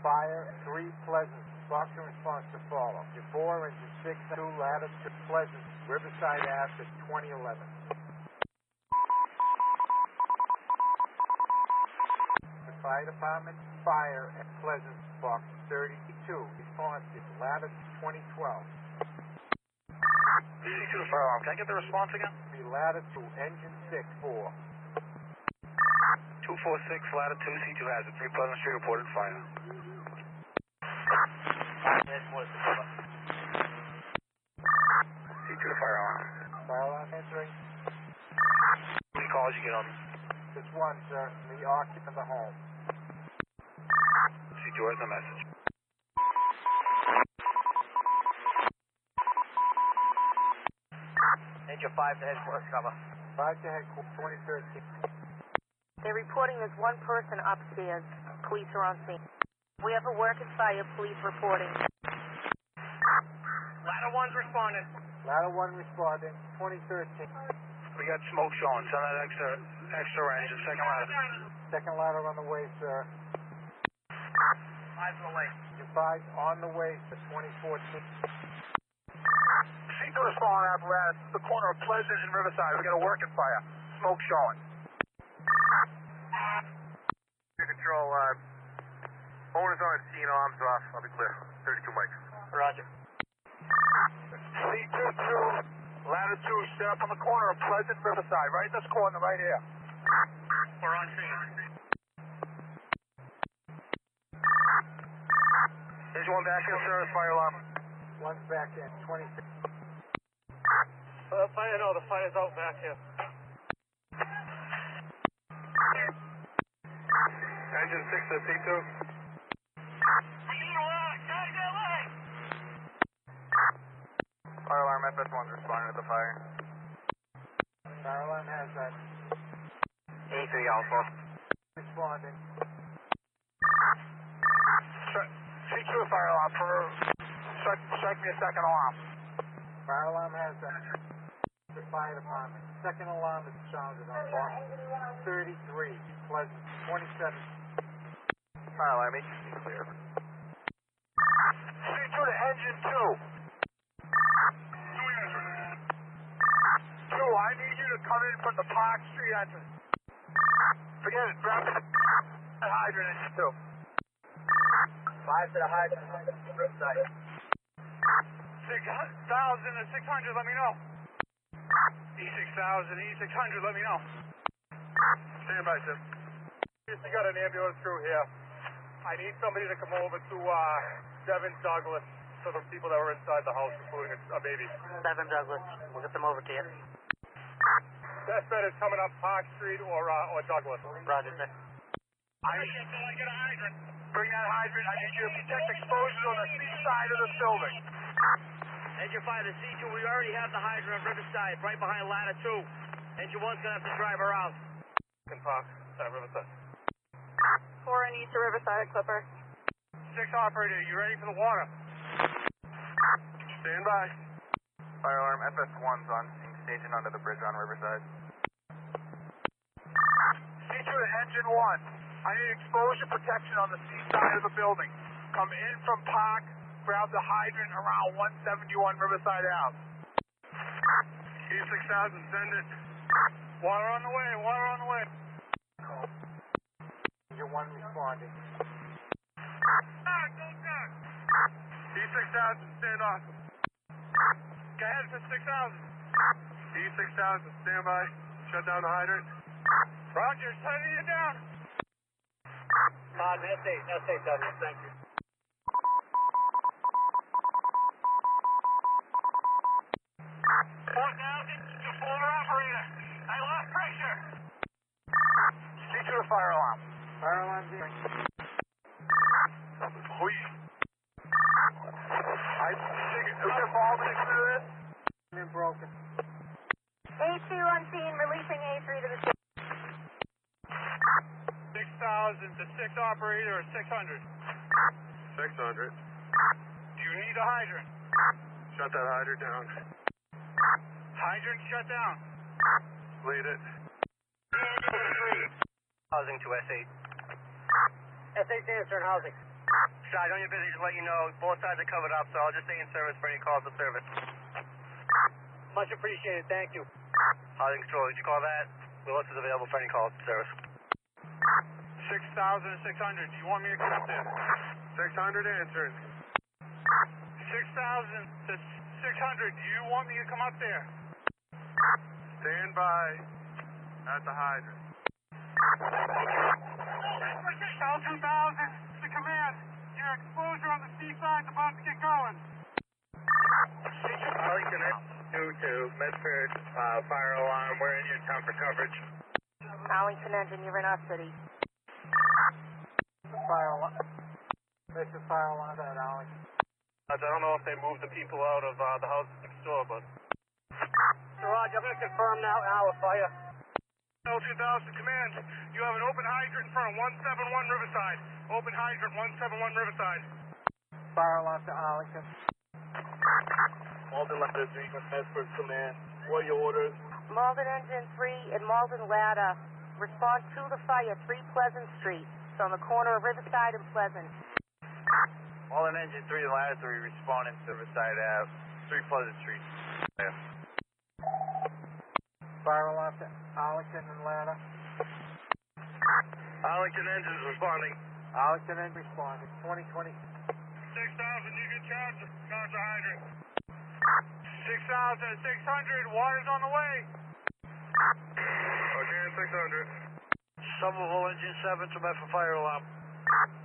Fire 3 Pleasant. Box and response to follow. Your 4 engine 6 2 ladder to Pleasant. Riverside Ave at 2011. The fire department, fire at Pleasant, box 32. Response is ladder 2012. C2 to fire alarm. Can I get the response again? The ladder to engine 6 4. 246, ladder 2, C2 hazard. 3 Pleasant Street reported fire. C2 to fire alarm. Fire alarm answering. How many calls you get on? This one, sir, the occupant of the home. C2 has the message. Engine 5 to headquarters, cover. 5 to headquarters, 2013. They're reporting there's one person upstairs. Police are on scene. We have a working fire, police reporting. Ladder 1's responding. Ladder 1 responding, 2013. We got smoke showing. Send that extra range. Second ladder. Second ladder on the way, sir. 5's on the way. Your 5's on the way to 2014. C2 responding apparatus. The corner of Pleasant and Riverside. We got a working fire. Smoke showing. Control, owners on scene, arms off. I'll be clear. 32 mics. Roger. C2 ladder 2, set up on the corner of Pleasant and Riverside. Right in this corner, right here. We're on scene. Here's one back in service, fire alarm. One's back in, 26. Fire, no, the fire's out back here. Engine 6 to C2. Fire alarm, FS1's responding to the fire. Fire alarm has that. A3 Alpha. Responding. C2 fire alarm for... Strike me a second alarm. Fire alarm has that. The fire department. Second alarm is sounded on box 33, Pleasant, 27. Fire alarm, HC clear. C2 to engine 2. 2, I need you to come in from the Park Street entrance. Forget it, grab the hydrant engine 2. 5 to the hydrant, Riverside. 6,000 and 600, let me know. E6000, E600, let me know. Stand by, sir. We got an ambulance crew here. I need somebody to come over to 7 Douglas for the people that were inside the house, including a baby. 7 Douglas. We'll get them over to you. Best bet is coming up Park Street or Douglas. Roger, sir. I need you to get a hydrant. Bring that hydrant. I need you to protect exposures on the side of the building. Engine 5 to C2, we already have the hydrant on Riverside, right behind ladder 2. Engine 1's gonna have to drive her out. Can Park, Riverside. 4 and east to Riverside, Clipper. 6 operator, you ready for the water? Stand by. Fire alarm, FS1's on scene, station under the bridge on Riverside. C2 to engine 1. I need exposure protection on the C side of the building. Come in from Park, grab the hydrant around 171 Riverside Ave. E6000, send it. Water on the way, water on the way. Engine 1 responding. E6000, stand off. Go ahead for 6,000. E6000, stand by. Shut down the hydrant. Roger, setting you down. S8W, thank you. 4,000, you former operator. I lost pressure. C2 to fire alarm. Fire alarm's in. Please. I think it's involvement into this. Been broken. A2 on scene, releasing A3 to the 6,000 to 6 operator or 600. 600. Do you need a hydrant? Shut that hydrant down. Hydrant shut down. Lead it. Housing to S8. S8 to answer in housing. Side, on your busy, just let you know, both sides are covered up, so I'll just stay in service for any calls to service. Much appreciated, thank you. Housing Control, did you call that? Willis is available for any calls to service. 6,600. Do you want me to come up there? 600 answering. 6,000 to 600. Do you want me to come up there? Stand by at the hydrant. L 2000 to command. Your exposure on the seaside is about to get going. Arlington 2 Medford, fire alarm. We're in your town for coverage. Arlington Engine, you're in our city. Fire alarm. This is fire alarm at Arlington. I don't know if they moved the people out of the house next door, but... Roger, I'm going to confirm now, hour fire. L 2000 command. You have an open hydrant in front of 171 Riverside. Open hydrant 171 Riverside. Fire alarm to Arlington. Malden Ladder 3, Medford command. What are your orders? Malden Engine 3 and Malden Ladder. Respond to the fire, 3 Pleasant Street. It's on the corner of Riverside and Pleasant. Malden Engine 3 and Ladder 3 responding to Riverside Ave, 3 Pleasant Street. Yeah. Fire alarm to Arlington and Ladder. Arlington Engine responding. Arlington Engine responding. 2020. 6,000, you can charge the hydrant. 6,600, water's on the way. Okay, 600. Somerville Engine 7 to Medford fire alarm.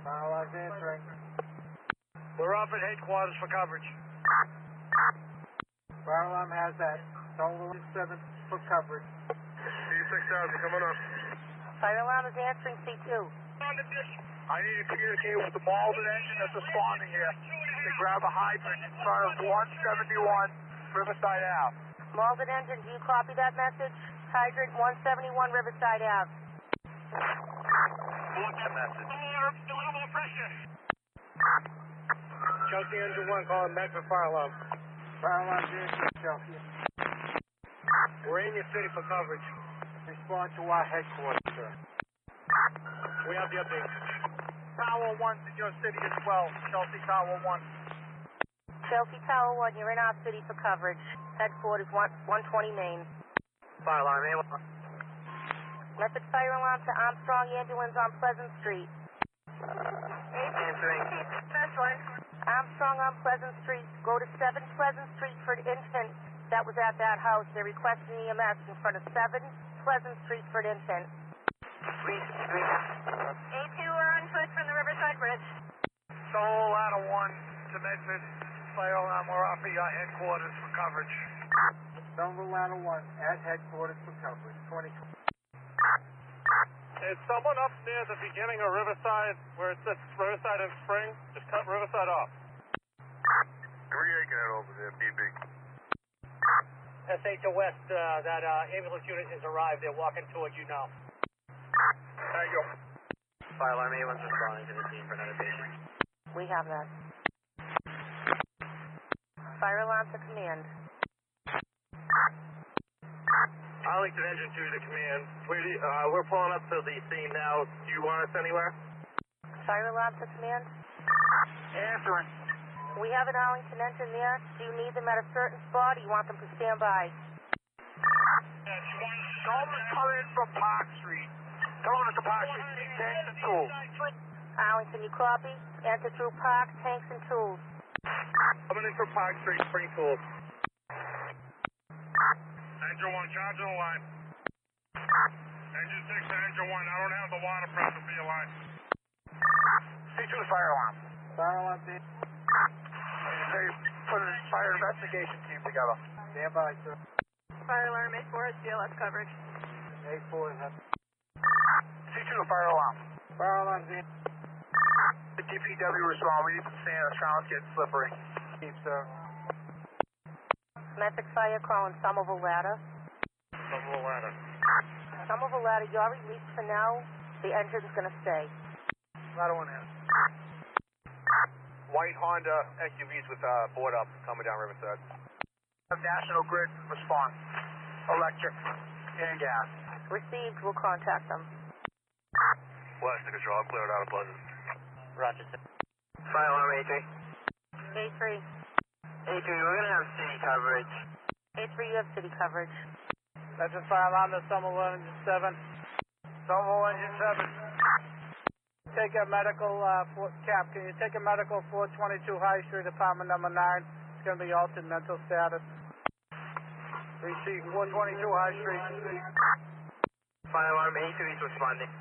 Fire alarm's answering. We're off at headquarters for coverage. Fire alarm has that. Total 7 for coverage. C6000 coming up. Fire alarm is answering C2. I need to communicate with the Malden engine that's responding here to grab a hydrant in front of 171 Riverside Ave. Malden Engine, do you copy that message? Hydrant 171 Riverside Ave. What's the message? A little more pressure. Chelsea Engine 1 calling Medford fire alarm. Fire alarm's answering, Chelsea. We're in your city for coverage. Respond to our headquarters, sir. We have the update. Tower 1's in your city as well. Chelsea Tower 1. Chelsea Tower 1, you're in our city for coverage. Headquarters 120 Main. Fire alarm, A1. Medford fire alarm to Armstrong Ambulance on Pleasant Street. Answering. Armstrong on Pleasant Street. Go to 7 Pleasant Street for an infant that was at that house. They're requesting EMS in front of 7 Pleasant Street for an infant. A2 are on foot from the Riverside Bridge. Solo Ladder 1 to Medford fire alarm. We're off at your headquarters for coverage. Silver Ladder 1 at headquarters for coverage. 2020. Is someone up near the beginning of Riverside where it says Riverside and Spring? Just cut Riverside off. We're yanking it over there, BB. SA to West, that ambulance unit has arrived. They're walking toward you now. Thank you. Fire alarm A1's responding to the scene for another patient. We have that. Fire alarm to command. Arlington Engine 2 to command. We're pulling up to the scene now. Do you want us anywhere? Fire alarm to command. Answering. We have an Arlington engine there. Do you need them at a certain spot or you want them to stand by? Someone come in from Park Street. Come on to Park Street. Need tanks and tools. Arlington, you copy? Enter through park, tanks and tools. Coming in from Park Street, bring tools. Engine 1, charge on the line. Engine 6 to Engine 1. I don't have the water pressure for your line. C2 to fire alarm. Fire alarm's in. They put a fire investigation team together. Stand by, sir. Fire alarm A4 is BLS coverage. A4 is up. C2 to fire alarm. Fire alarm's in. The DPW respond. We need some sand. The ground's getting slippery. Keep, sir. Medford fire calling Somerville Ladder. Somerville Ladder. Somerville Ladder, you're released for now. The engine's gonna stay. Ladder 1 in. White Honda SUVs with board up coming down Riverside. National Grid response. Electric and gas. Received, we'll contact them. West to control, clear it out of Pleasant. Roger. A3. A3. A3, we're going to have city coverage. A3, you have city coverage. Medford fire alarm to Somerville engine 7. Somerville engine 7. Take a medical, Cap, can you take a medical 422 High Street, apartment number 9? It's going to be altered mental status. Receive 422 High Street. Fire alarm A3 is responding.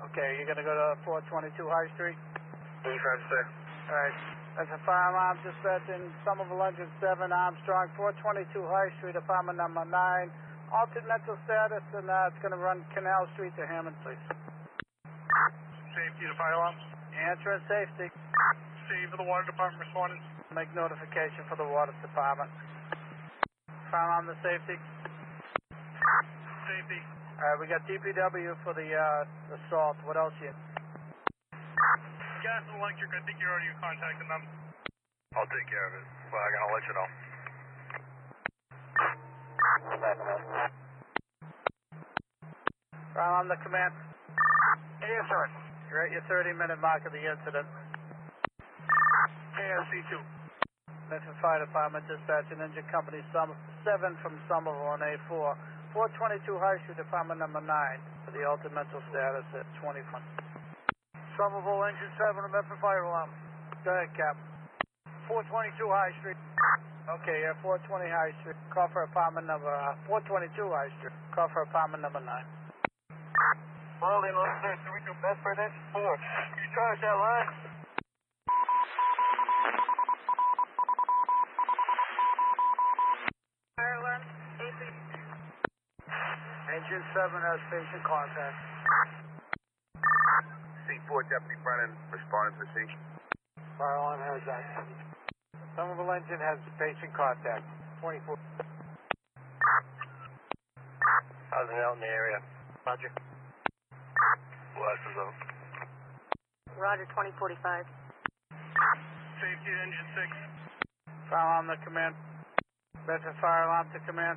Okay, you're going to go to 422 High Street? Affirm, sir. Alright. That's a fire alarm dispatching Somerville engine 7, Armstrong, 422 High Street, apartment number 9. Altered mental status, and it's going to run Canal Street to Hammond, please. Safety to fire alarm. Answer and safety. Save for the water department responding. Make notification for the water department. Fire alarm to safety. Safety. Alright, we got DPW for the assault. What else you? Gas and electric, I think you're already contacting them. I'll take care of it. Flag, and I'll let you know. Fire alarm to command. Yes, sir. You're at your 30-minute mark of the incident. KSC2. Medford Fire Department dispatching engine company 7 from Somerville on A4. 422 High Street, apartment number 9, for the altered mental status at 21. Somerville engine 7 to Medford fire alarm. Go ahead, Cap. 422 High Street. Okay, yeah, 420 High Street. Call for apartment number, 422 High Street. Call for apartment number 9. Moldy, Officer 3 to Medford engine 4. You charge that line? Fire alarm, A3. Engine 7 has patient contact. C4 Deputy Brennan responding to the scene. Fire alarm has that. Somerville engine has patient contact. 24. How's it out in the area? Roger. Blast is out. Roger, 2045. Safety to engine 6. Fire alarm to command. Medford fire alarm to command.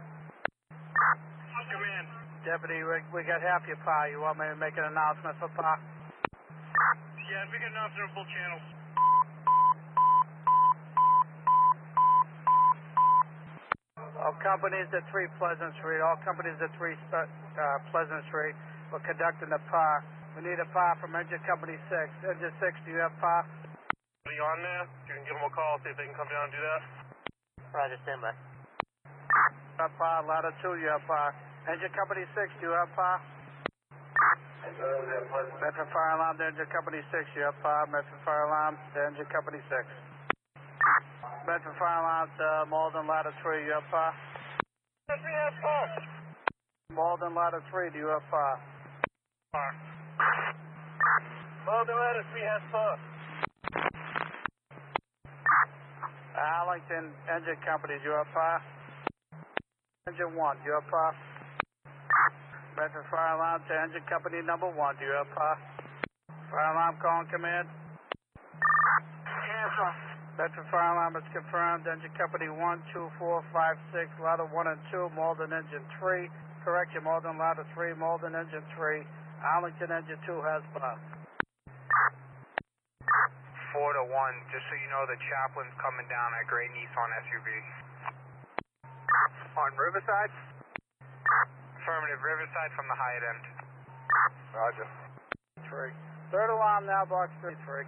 Command. Deputy, we got half your power. You want me to make an announcement for power? Yeah, if we can announce our full channels. All companies at 3 Pleasant Street. All companies at 3 Pleasant Street. We're conducting a PAR. We need a PAR from engine company 6. Engine 6, do you have PAR? Are you on there? You can give them a call, see if they can come down and do that. Roger, stand by. You have PAR. Ladder 2, you have PAR. Engine company 6, do you have PAR? Medford fire alarm to engine company 6, you have PAR. Medford fire alarm to engine company 6. Medford fire alarm to Malden ladder 3, you have PAR? Yes, we have PAR. Malden ladder 3, do you have PAR? PAR. Malden ladder 3 has PAR. Arlington engine company, do you have PAR? Engine 1, do you have PAR? Medford fire alarm to engine company number 1, do you have PAR? Fire alarm calling command? Yes, sir. Medford fire alarm is confirmed. Engine company 1, 2, 4, 5, 6, ladder 1 and 2, Malden engine 3. Correction, Malden ladder 3, Malden engine 3. Arlington engine 2 has PAR. 4 to 1, just so you know, the chaplain's coming down at Gray Nissan SUV. On Riverside? Affirmative, Riverside from the Hyatt end. Roger. 3. Third alarm now, box 33.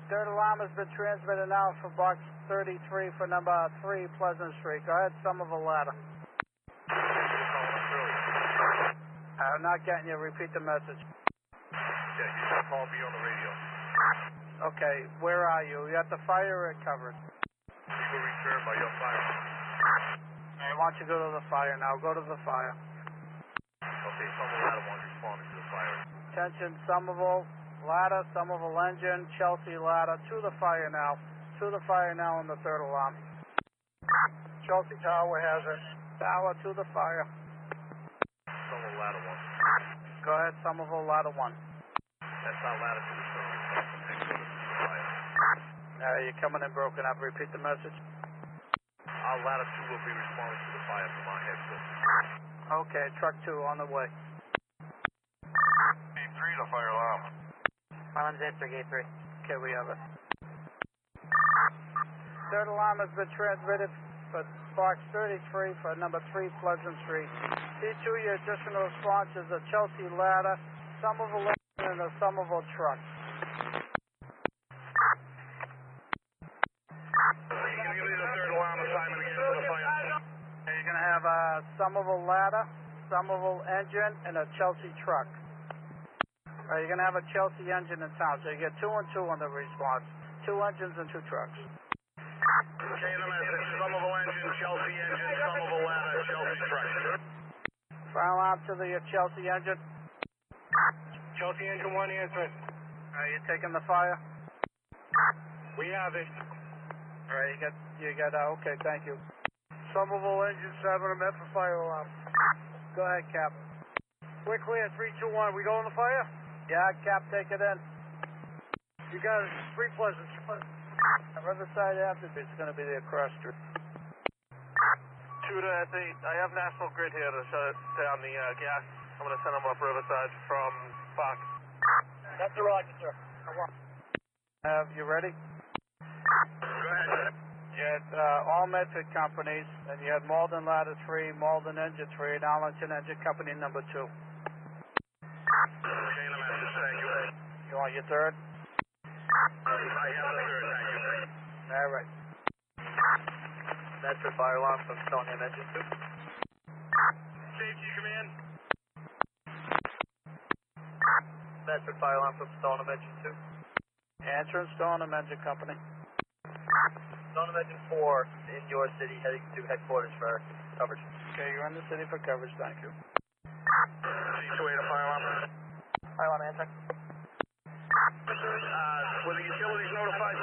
Third alarm has been transmitted now for box 33 for number 3 Pleasant Street. Go ahead, Somerville ladder. I'm not getting you. Repeat the message. Yeah, you can call me on the radio. Okay, where are you? You at the fire or covered? You will return by your fire. I want you to go to the fire now. Go to the fire. Okay, someone ladder one responding to the fire. Attention, Somerville ladder, Somerville engine, Chelsea ladder. To the fire now. To the fire now on the third alarm. Chelsea Tower has it. Tower to the fire. Someone ladder one. Go ahead, Somerville ladder 1. That's not ladder two, so fire. You're coming in broken up. Repeat the message. Our ladder two will be responding to the fire from our head, sir. Okay, truck 2 on the way. the fire alarm. Island's answer, gate 3. Okay, we have it. Third alarm has been transmitted for box 33 for number 3 Pleasant Street. C2, your additional response is a Chelsea ladder, Somerville engine, and a Somerville truck. Can you give me the third alarm assignment again for the fire? You're going to have a Somerville ladder, Somerville engine, and a Chelsea truck. You're going to have a Chelsea engine in town, so you get 2 and 2 on the response. 2 engines and 2 trucks. Okay, the message. Somerville engine, Chelsea engine, Somerville ladder, Chelsea truck. Fire alarm to the Chelsea engine. Chelsea engine 1 answering. You taking the fire? We have it. You got, okay, thank you. Somerville engine 7, I'm at for fire alarm. Go ahead, Cap. We're clear, 3, 2, 1. We go on the fire? Yeah, Cap, take it in. You got it. 3 Pleasant. Riverside Avenue, it's going to be the cross street. 2 to S8. I have National Grid here to shut down the gas. I'm going to send them up Riverside from Fox. That's the roger, sir. You ready? Go ahead. You had all Medford companies, and you had Malden Ladder 3, Malden Engine 3, and Arlington Engine Company number 2. Okay, the message. Thank you. You want your third? I have the third. Thank you. All right. That's the fire alarm from Stoneham engine 2. Safety command. That's the fire alarm from Stoneham engine 2. Answering Stoneham Engine Company. Stoneham engine 4 in your city, heading to headquarters for coverage. Okay, you're in the city for coverage, thank you. C2A to fire alarm. Fire alarm answer. Were the utilities notified?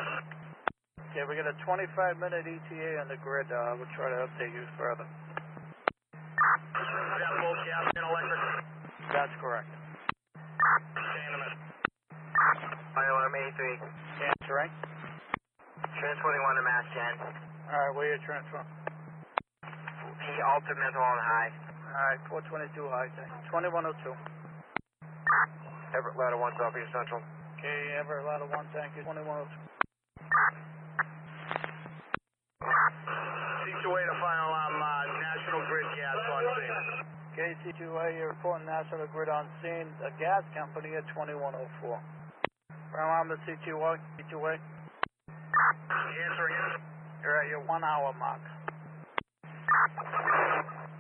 Okay, we got a 25-minute ETA on the grid. We'll try to update you further. Is that both gas and electric? That's correct. Okay, in a minute. Fire alarm 83. Answering. Transporting 1 to Mass Gen. All right, where you transfer? The Alta Mental on high. All right, 422 high, thank you. 2102. Everett Ladder 1's off your central. Okay, Everett Ladder 1, thank you. 2102. C2A to fire alarm, National Grid gas on scene. Okay, C2A, you're reporting National Grid on scene. A gas company at 2104. Fire alarm to C2A. C2A. Answering. You're at your 1 hour mark.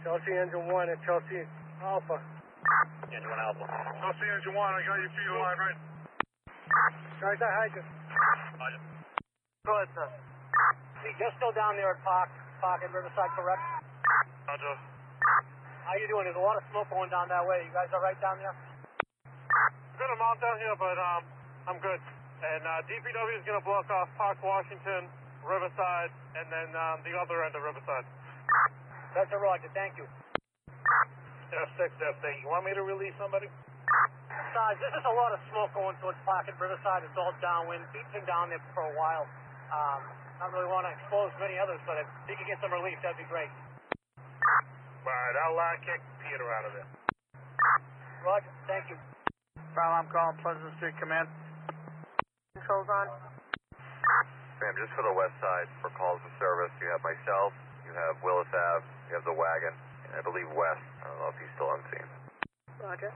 Chelsea engine 1 and Chelsea Alpha. Engine 1 Alpha. Chelsea engine 1, I got your feet alive, right? Guys, that hydrant. Go ahead, sir. You're still down there at Park and Riverside, correct? Roger. How you doing? There's a lot of smoke going down that way. You guys all right down there? Good amount down here, but I'm good. And DPW is going to block off Park Washington, Riverside, and then the other end of Riverside. That's a roger. Thank you. F6, F8. You want me to release somebody? Besides, there's just a lot of smoke going towards Park and Riverside. It's all downwind. Pete's been down there for a while. I don't really want to expose many others, but if you could get some relief, that'd be great. Right, I'll kick Peter out of there. Roger. Thank you. Fire alarm calling Pleasant Street Command. Controls on. Ma'am, just for the west side, for calls of service, you have myself, you have Willis Ave, you have the wagon, and I believe West. I don't know if he's still unseen. Roger.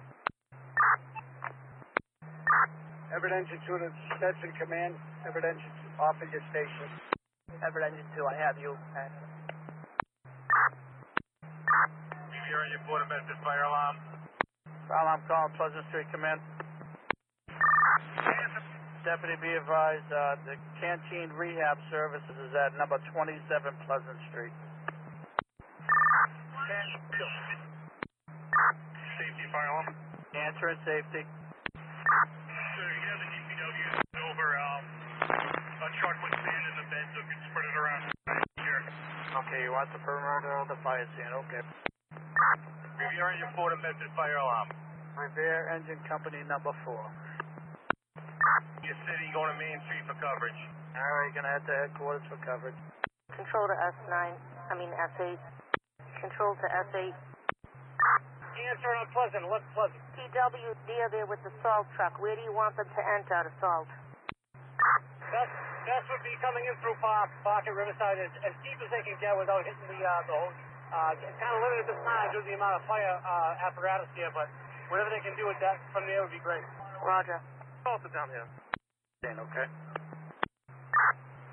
Everett Engine 2 to Stetson Command. Everett Engine 2 off at your station. Everett Engine 2, I have you. You're on your board of Medford fire alarm. Fire alarm calling Pleasant Street Command. Deputy, be advised, the canteen rehab services is at number 27 Pleasant Street. Safety fire alarm. Answering safety. So you have the DPW over, a truck with sand in the bed so it can spread it around here. Okay, you want the perimeter of the fire scene, okay. You're on your board of Medford fire alarm. Revere Engine Company number 4. Your city going to Main Street for coverage. Alright, you're gonna head to headquarters for coverage. Control to S8. Control to S8. answer on Pleasant. What's Pleasant? PW near there with the salt truck. Where do you want them to enter the salt? That would be coming in through Park at Riverside as deep as they can get without hitting the hose. It's kind of limited this time due to the amount of fire apparatus here, but whatever they can do with that from there would be great. Roger. Salted down here. Okay.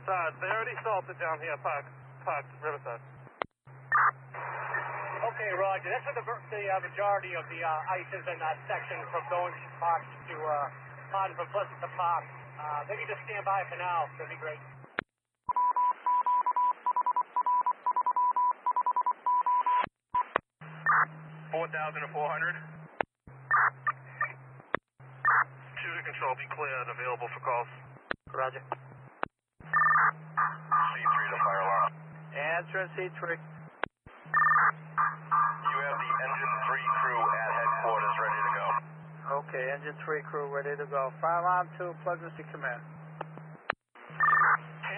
They already salted down here, Park Riverside. Okay, Roger. That's where the majority of the ice is in that section from going from Park to Pardon from Pleasant to Park. They can just stand by for now. That'd be great. 4,400. 2 to control, be clear and available for calls. Roger. C3 to fire alarm. Answering C3. You have the engine 3 crew at headquarters ready to go. Okay, engine 3 crew ready to go. Fire alarm 2, Pleasant Street Command.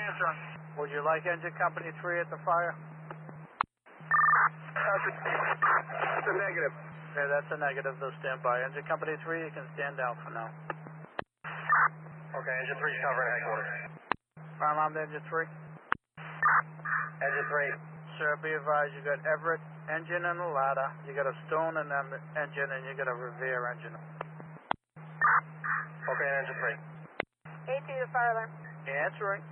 Answering. Would you like engine company 3 at the fire? That's a negative. Okay, that's a negative. They'll stand by. Engine company 3, you can stand down for now. Okay, engine 3 covering headquarters. Fire alarm to engine 3. Engine 3. Sir, be advised, you got Everett engine and a ladder. You got a Stone and an engine, and you got a Revere engine. Okay, engine 3. A2 to fire alarm. Answering.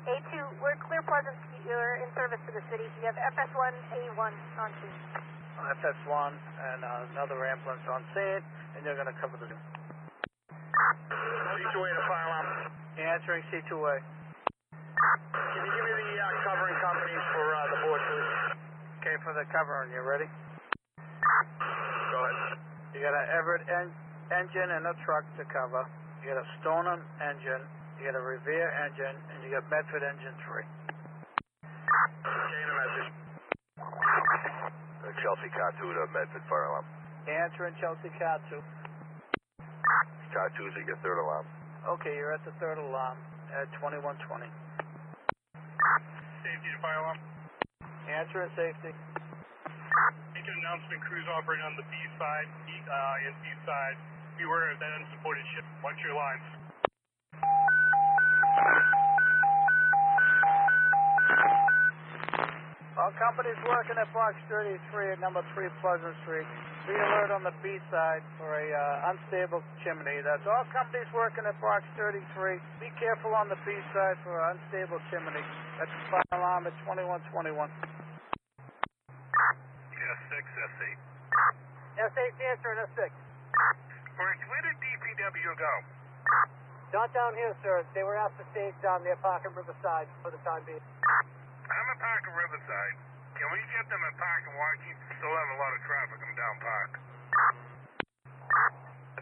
A2, we're clear Pleasant Street. You're in service to the city. You have FS1, A1 on scene. FS1 and another ambulance on scene, and you're going to cover the... C2A to fire alarm. Answering C2A. Can you give me the covering companies for the board, please? Okay, for the covering, you ready? Go ahead. You got an Everett engine and a truck to cover. You got a Stone engine. You got a Revere engine, and you got Medford engine 3. Gain a message. Chelsea Car 2 to Medford fire alarm. Answering Chelsea Car 2. Car 2's at your third alarm. Okay, you're at the third alarm at 2120. Safety to fire alarm. Answering safety. Make an announcement. Crews operating on the B side and C side. Beware of that unsupported ship. Watch your lines. All companies working at box 33 at number 3 Pleasant Street. Be alert on the B side for a unstable chimney. That's all companies working at box 33. Be careful on the B side for an unstable chimney. That's the fire alarm at 2121. S6, S8. S8 answer and S6. Where did DPW go? Not down here, sir. They were asked to stay down there, Park and Riverside for the time being. I'm at Park and Riverside. Can we get them at Park and Washington? Still have a lot of traffic. I'm down Park.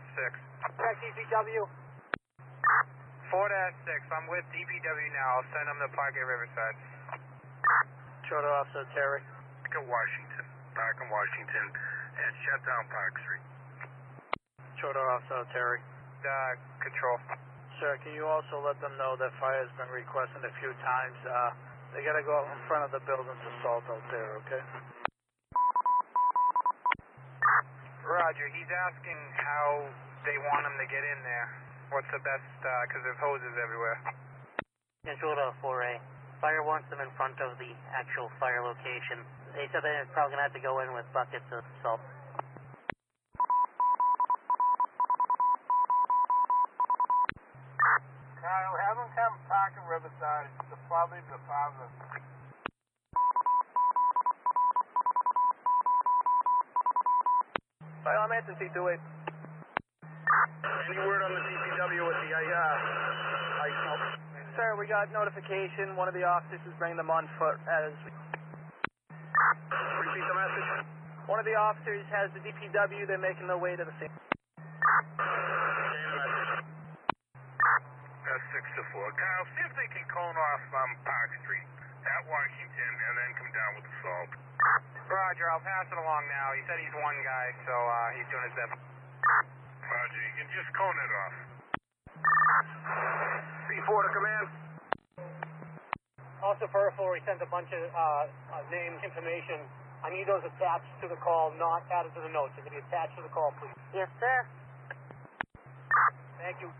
S6. Check DPW. 4-6. I'm with DPW now. I'll send them to Park and Riverside. Short Officer Terry. Park and Washington. Park and Washington. And shut down Park Street. Short Officer Terry. Control. Sir, can you also let them know that fire's been requested a few times? They got to go out in front of the building to salt out there, okay? Roger. He's asking how they want them to get in there. What's the best, because there's hoses everywhere. Control 4A. Fire wants them in front of the actual fire location. They said they're probably going to have to go in with buckets of salt. Kyle, have them come Park and Riverside. It's probably the farthest. Fire alarm answer C28. Any word on the DPW with the ice melt? Sir, we got notification. One of the officers is bringing them on foot as... Repeat the message. One of the officers has the DPW. They're making their way to the scene. Gain a message. S6 to 4. Kyle, see if they can cone off Park Street at Washington and then come down with the salt. Roger. I'll pass it along now. He said he's one guy, so he's doing his best. Roger, you can just cone it off. C4 to command. Also, for he sent a bunch of name information. I need those attached to the call, not added to the notes. They're going to be attached to the call, please. Yes, sir. Thank you.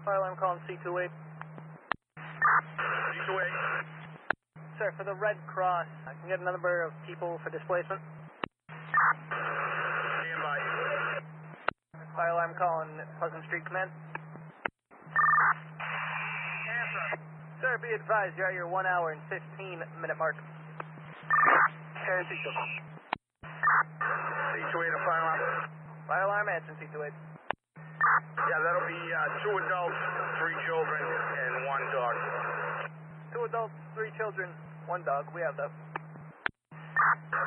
Fire alarm calling C28. C28. Sir, for the Red Cross, I can get a number of people for displacement. Stand by. Fire alarm calling Pleasant Street Command. Answer. Sir, be advised, you're at your 1 hour and 15-minute mark. Okay, C28. C28 fire alarm. Fire alarm answering C28. Yeah, that'll be 2 adults, 3 children, and 1 dog. 2 adults, 3 children, 1 dog. We have that.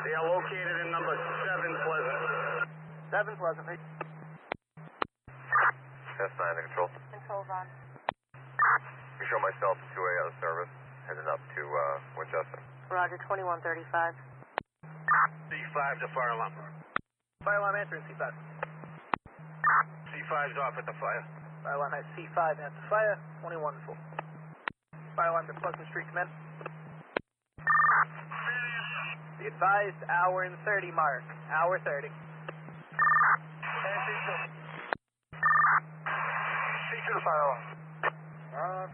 They are located in number 7 Pleasant. 7 Pleasant. That's 9 to control. Controls on. We show myself 2A out of service, heading up to Winchester. Roger, 2135. C5 to fire alarm. Fire alarm answering C5. C5's off at the fire. Fire alarm has C5 at the fire, 21 full. Fire alarm to Pleasant Street Command. Be advised, hour and 30 mark. Hour 30. C2 to fire alarm.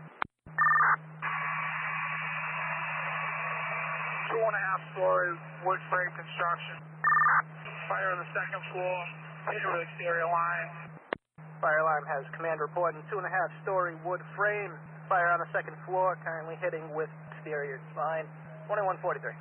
2.5 stories, wood frame construction. Fire on the 2nd floor, hit with exterior line. Fire alarm has command reporting 2.5-story wood frame. Fire on the 2nd floor, currently hitting with exterior line. 2143.